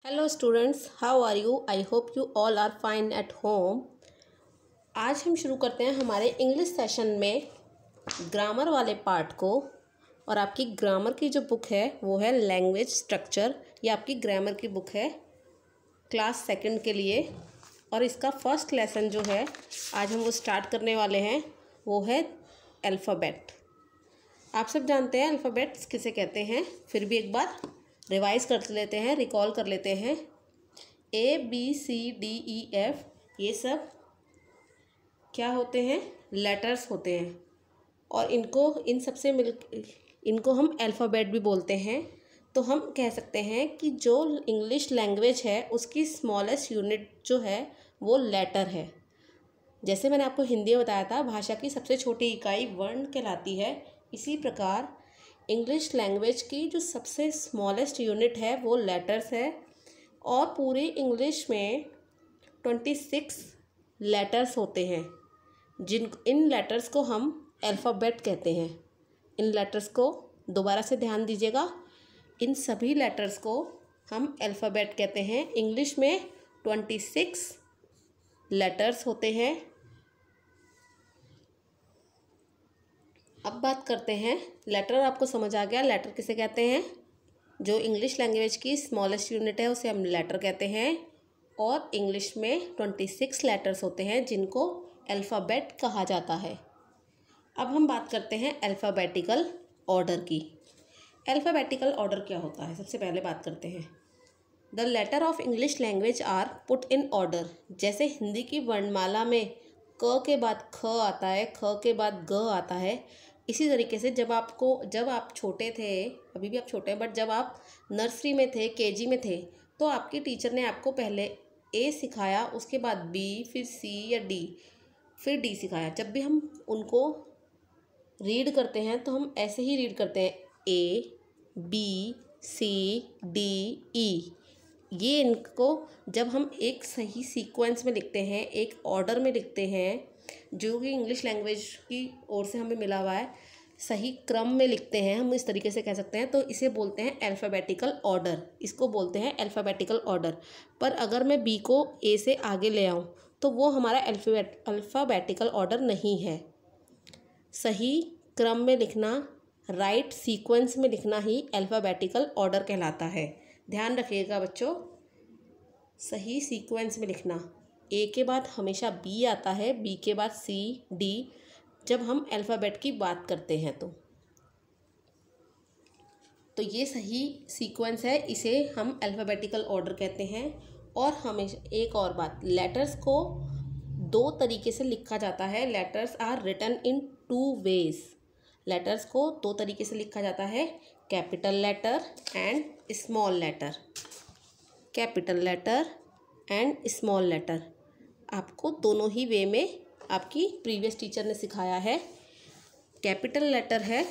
Hello students, how are you? I hope you all are fine at home. आज हम शुरू करते हैं हमारे इंग्लिश सेशन में ग्रामर वाले पार्ट को। और आपकी ग्रामर की जो बुक है वो है लैंग्वेज स्ट्रक्चर। ये आपकी ग्रामर की बुक है क्लास सेकंड के लिए। और इसका फर्स्ट लेसन जो है आज हम वो स्टार्ट करने वाले हैं वो है अल्फ़ाबेट। आप सब जानते हैं अल्फ़ाबेट्स किसे कहते हैं, फिर भी एक बार रिवाइज कर लेते हैं, रिकॉल कर लेते हैं। ABCDEF ये सब क्या होते हैं? लेटर्स होते हैं। और इन सब से इनको हम अल्फ़ाबेट भी बोलते हैं। तो हम कह सकते हैं कि जो इंग्लिश लैंग्वेज है उसकी स्मॉलेस्ट यूनिट जो है वो लेटर है। जैसे मैंने आपको हिंदी में बताया था भाषा की सबसे छोटी इकाई वर्ण कहलाती है, इसी प्रकार इंग्लिश लैंग्वेज की जो सबसे स्मॉलेस्ट यूनिट है वो लेटर्स है। और पूरी इंग्लिश में 26 लेटर्स होते हैं इन लेटर्स को हम अल्फ़ाबेट कहते हैं। इन लेटर्स को दोबारा से ध्यान दीजिएगा, इन सभी लेटर्स को हम अल्फ़ाबेट कहते हैं। इंग्लिश में 26 लेटर्स होते हैं। अब बात करते हैं, लेटर आपको समझ आ गया लेटर किसे कहते हैं? जो इंग्लिश लैंग्वेज की स्मॉलेस्ट यूनिट है उसे हम लेटर कहते हैं। और इंग्लिश में 26 लेटर्स होते हैं जिनको अल्फ़ाबेट कहा जाता है। अब हम बात करते हैं अल्फ़ाबेटिकल ऑर्डर की। अल्फ़ाबेटिकल ऑर्डर क्या होता है? सबसे पहले बात करते हैं, the letter of English language are put in order. जैसे हिंदी की वर्णमाला में क के बाद ख आता है, ख के बाद ग आता है, इसी तरीके से जब आप छोटे थे, अभी भी आप छोटे हैं, बट जब आप नर्सरी में थे, केजी में थे, तो आपकी टीचर ने आपको पहले ए सिखाया, उसके बाद बी, फिर सी या डी, फिर डी सिखाया। जब भी हम उनको रीड करते हैं तो हम ऐसे ही रीड करते हैं, A B C D E. ये इनको जब हम एक सही सीक्वेंस में लिखते हैं, एक ऑर्डर में लिखते हैं, जो कि इंग्लिश लैंग्वेज की ओर से हमें मिला हुआ है, सही क्रम में लिखते हैं, हम इस तरीके से कह सकते हैं, तो इसे बोलते हैं अल्फ़ाबेटिकल ऑर्डर। इसको बोलते हैं अल्फ़ाबेटिकल ऑर्डर। पर अगर मैं बी को ए से आगे ले आऊँ तो वो हमारा अल्फ़ाबेटिकल ऑर्डर नहीं है। सही क्रम में लिखना, राइट सीक्वेंस में लिखना ही अल्फ़ाबेटिकल ऑर्डर कहलाता है। ध्यान रखिएगा बच्चों, सही सीक्वेंस में लिखना। ए के बाद हमेशा बी आता है, बी के बाद सी डी, जब हम अल्फ़ाबेट की बात करते हैं तो ये सही सीक्वेंस है, इसे हम अल्फ़ाबेटिकल ऑर्डर कहते हैं। और हमेशा एक और बात, लेटर्स को दो तरीके से लिखा जाता है। Letters are written in 2 ways. लेटर्स को दो तरीके से लिखा जाता है, capital letter and small letter. Capital letter and small letter आपको दोनों ही वे में आपकी प्रीवियस टीचर ने सिखाया है। कैपिटल लेटर है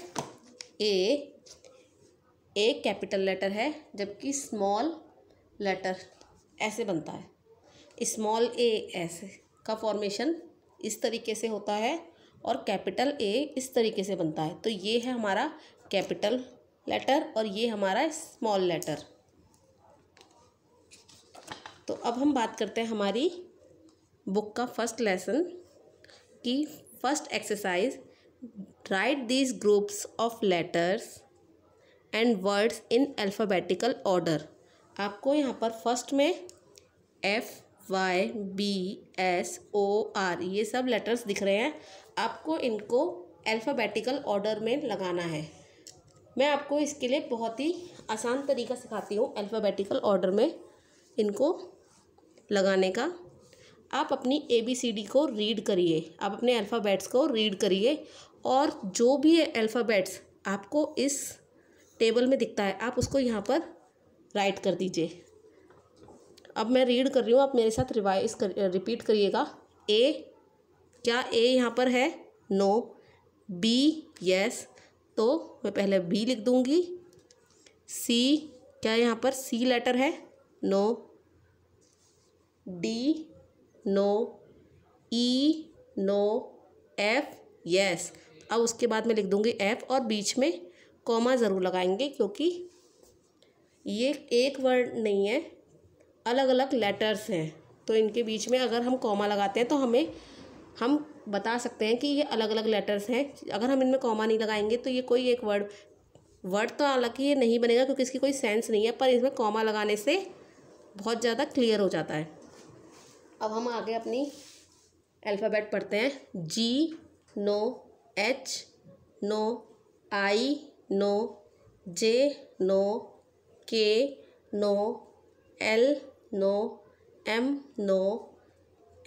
ए कैपिटल लेटर है, जबकि स्मॉल लेटर ऐसे बनता है। स्मॉल ए ऐसे का फॉर्मेशन इस तरीके से होता है और कैपिटल ए इस तरीके से बनता है। तो ये है हमारा कैपिटल लेटर और ये हमारा स्मॉल लेटर। तो अब हम बात करते हैं हमारी बुक का फर्स्ट लेसन की first exercise, right these groups of letters and words in alphabetical order. आपको यहाँ पर फर्स्ट में FYBSOR ये सब लेटर्स दिख रहे हैं, आपको इनको अल्फ़ाबेटिकल ऑर्डर में लगाना है। मैं आपको इसके लिए बहुत ही आसान तरीका सिखाती हूँ अल्फ़ाबेटिकल ऑर्डर में इनको लगाने का। आप अपनी ABCD को रीड करिए, आप अपने अल्फ़ाबेट्स को रीड करिए, और जो भी अल्फ़ाबेट्स आपको इस टेबल में दिखता है आप उसको यहाँ पर राइट कर दीजिए। अब मैं रीड कर रही हूँ, आप मेरे साथ रिपीट करिएगा। ए, क्या ए यहाँ पर है? नो। बी, यस, तो मैं पहले बी लिख दूँगी। सी, क्या यहाँ पर सी लेटर है? No. D, no. E, no. F, yes. अब उसके बाद मैं लिख दूँगी एफ, और बीच में कॉमा ज़रूर लगाएंगे क्योंकि ये एक वर्ड नहीं है, अलग अलग लेटर्स हैं, तो इनके बीच में अगर हम कॉमा लगाते हैं तो हम बता सकते हैं कि ये अलग अलग लेटर्स हैं। अगर हम इनमें कॉमा नहीं लगाएंगे तो ये कोई एक वर्ड तो हालांकि ये नहीं बनेगा क्योंकि इसकी कोई सेंस नहीं है, पर इसमें कॉमा लगाने से बहुत ज़्यादा क्लियर हो जाता है। अब हम आगे अपनी अल्फ़ाबेट पढ़ते हैं। G no, H no, I no, J no, K no, L no, M no,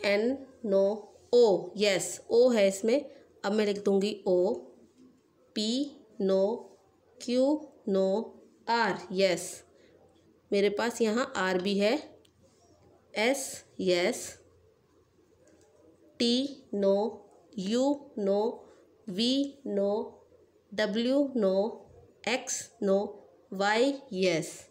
N no, O. Yes, O है इसमें, अब मैं लिख दूंगी O. P no, Q no, R. Yes, मेरे पास यहाँ आर भी है। S yes, T no, U no, V no, W no, X no, Y yes.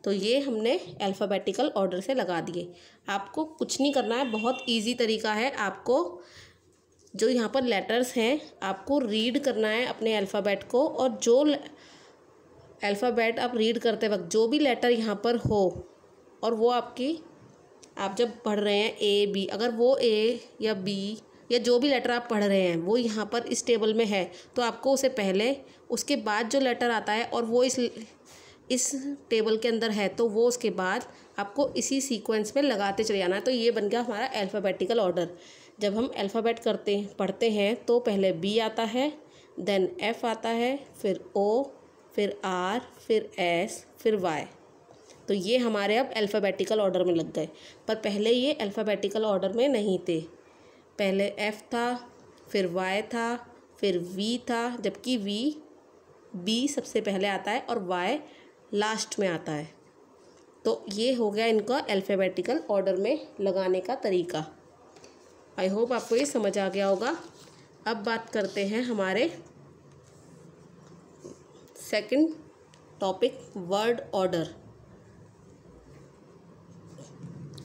तो ये हमने अल्फ़ाबेटिकल ऑर्डर से लगा दिए। आपको कुछ नहीं करना है, बहुत इजी तरीका है। आपको जो यहाँ पर लेटर्स हैं आपको रीड करना है अपने अल्फ़ाबेट को, और जो अल्फ़ाबेट आप रीड करते वक्त जो भी लेटर यहाँ पर हो और वो आप जब पढ़ रहे हैं ए बी, अगर वो ए या बी या जो भी लेटर आप पढ़ रहे हैं वो यहाँ पर इस टेबल में है तो आपको उसे पहले, उसके बाद जो लेटर आता है और वो इस टेबल के अंदर है तो वो उसके बाद आपको इसी सीक्वेंस में लगाते चले जाना है। तो ये बन गया हमारा अल्फ़ाबेटिकल ऑर्डर। जब हम अल्फ़ाबेट पढ़ते हैं तो पहले बी आता है, देन एफ आता है, फिर ओ, फिर आर, फिर एस, फिर वाई। तो ये हमारे अब अल्फ़ाबेटिकल ऑर्डर में लग गए, पर पहले ये अल्फ़ाबेटिकल ऑर्डर में नहीं थे। पहले एफ़ था, फिर वाई था, फिर वी था, जबकि बी सबसे पहले आता है और वाई लास्ट में आता है। तो ये हो गया इनका अल्फ़ाबेटिकल ऑर्डर में लगाने का तरीका। आई होप आपको ये समझ आ गया होगा। अब बात करते हैं हमारे सेकंड टॉपिक, वर्ड ऑर्डर।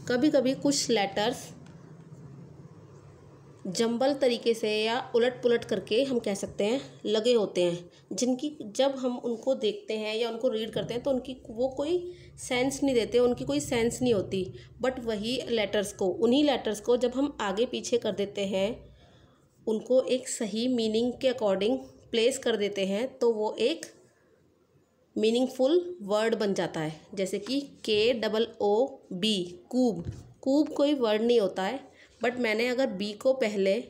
कभी कभी कुछ लेटर्स जंबल तरीके से या उलट पुलट करके हम कह सकते हैं लगे होते हैं, जिनकी जब हम उनको देखते हैं या उनको रीड करते हैं तो वो कोई सेंस नहीं देते, उनकी कोई सेंस नहीं होती। बट वही उन्हीं लेटर्स को जब हम आगे पीछे कर देते हैं, उनको एक सही मीनिंग के अकॉर्डिंग प्लेस कर देते हैं तो वो एक मीनिंगफुल वर्ड बन जाता है। जैसे कि KOOB, कूब। कूब कोई वर्ड नहीं होता है, बट मैंने अगर बी को पहले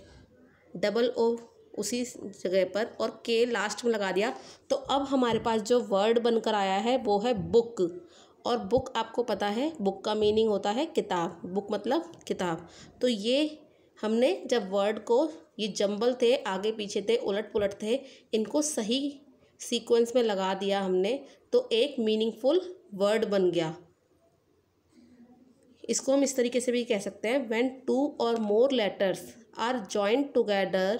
O उसी जगह पर और के लास्ट में लगा दिया तो अब हमारे पास जो वर्ड बनकर आया है वो है बुक। और बुक आपको पता है, बुक का मीनिंग होता है किताब, बुक मतलब किताब। तो ये हमने जब वर्ड को, ये जंबल थे, आगे पीछे थे, उलट पुलट थे, इनको सही सीक्वेंस में लगा दिया हमने तो एक मीनिंगफुल वर्ड बन गया। इसको हम इस तरीके से भी कह सकते हैं, when 2 or more letters are joined together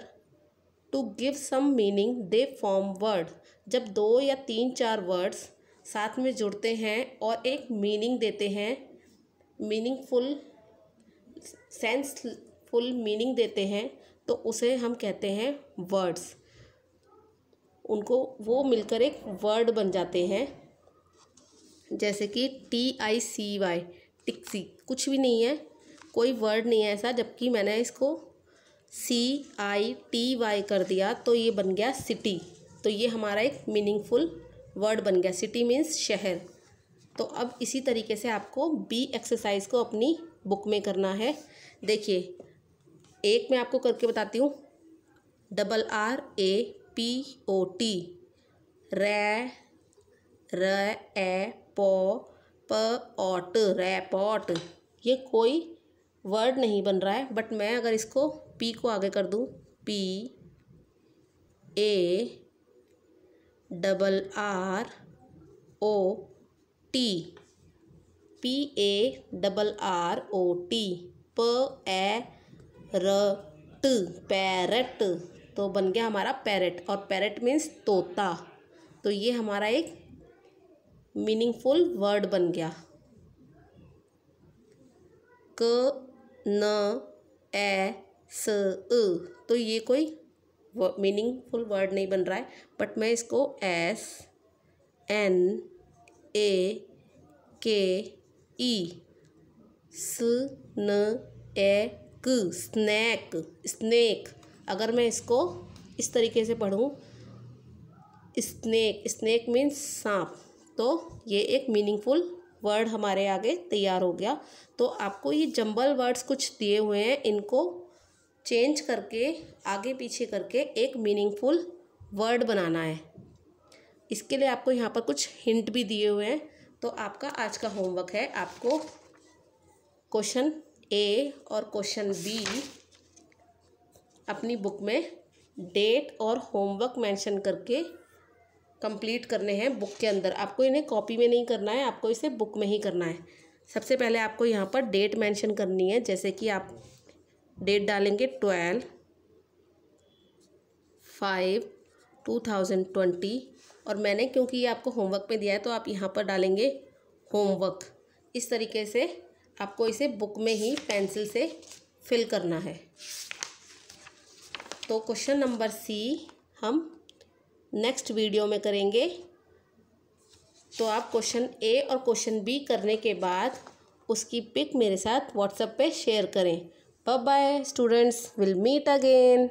to give some meaning they form word। जब 2 या 3-4 वर्ड्स साथ में जुड़ते हैं और एक मीनिंग देते हैं, मीनिंगफुल सेंसफुल मीनिंग देते हैं, तो उसे हम कहते हैं वर्ड्स। उनको वो मिलकर एक वर्ड बन जाते हैं। जैसे कि TICY, टिक्सी, कुछ भी नहीं है, कोई वर्ड नहीं है ऐसा, जबकि मैंने इसको CITY कर दिया तो ये बन गया सिटी। तो ये हमारा एक मीनिंगफुल वर्ड बन गया, सिटी मीन्स शहर। तो अब इसी तरीके से आपको बी एक्सरसाइज को अपनी बुक में करना है। देखिए, एक मैं आपको करके बताती हूँ। RRAPOT, रैपॉट, रैपॉट। ये कोई वर्ड नहीं बन रहा है, बट मैं अगर इसको पी को आगे कर दूँ, PARROT, पैरट। तो बन गया हमारा पैरट, और पैरट मीन्स तोता। तो ये हमारा एक मीनिंगफुल वर्ड बन गया। KNS, तो ये कोई मीनिंगफुल वर्ड नहीं बन रहा है, बट मैं इसको SNAKE स्नैक, स्नेक। अगर मैं इसको इस तरीके से पढ़ूँ, स्नेक, स्नेक मीन्स सांप, तो ये एक मीनिंगफुल वर्ड हमारे आगे तैयार हो गया। तो आपको ये जंबल वर्ड्स कुछ दिए हुए हैं, इनको चेंज करके आगे पीछे करके एक मीनिंगफुल वर्ड बनाना है। इसके लिए आपको यहाँ पर कुछ हिंट भी दिए हुए हैं। तो आपका आज का होमवर्क है, आपको क्वेश्चन ए और क्वेश्चन बी अपनी बुक में डेट और होमवर्क मेंशन करके कंप्लीट करने हैं बुक के अंदर। आपको इन्हें कॉपी में नहीं करना है, आपको इसे बुक में ही करना है। सबसे पहले आपको यहाँ पर डेट मेंशन करनी है, जैसे कि आप डेट डालेंगे 12/5/2020, और मैंने क्योंकि ये आपको होमवर्क में दिया है तो आप यहाँ पर डालेंगे होमवर्क। इस तरीके से आपको इसे बुक में ही पेंसिल से फिल करना है। तो क्वेश्चन नंबर सी हम नेक्स्ट वीडियो में करेंगे। तो आप क्वेश्चन ए और क्वेश्चन बी करने के बाद उसकी पिक मेरे साथ व्हाट्सएप पे शेयर करें। Bye bye students, will meet again.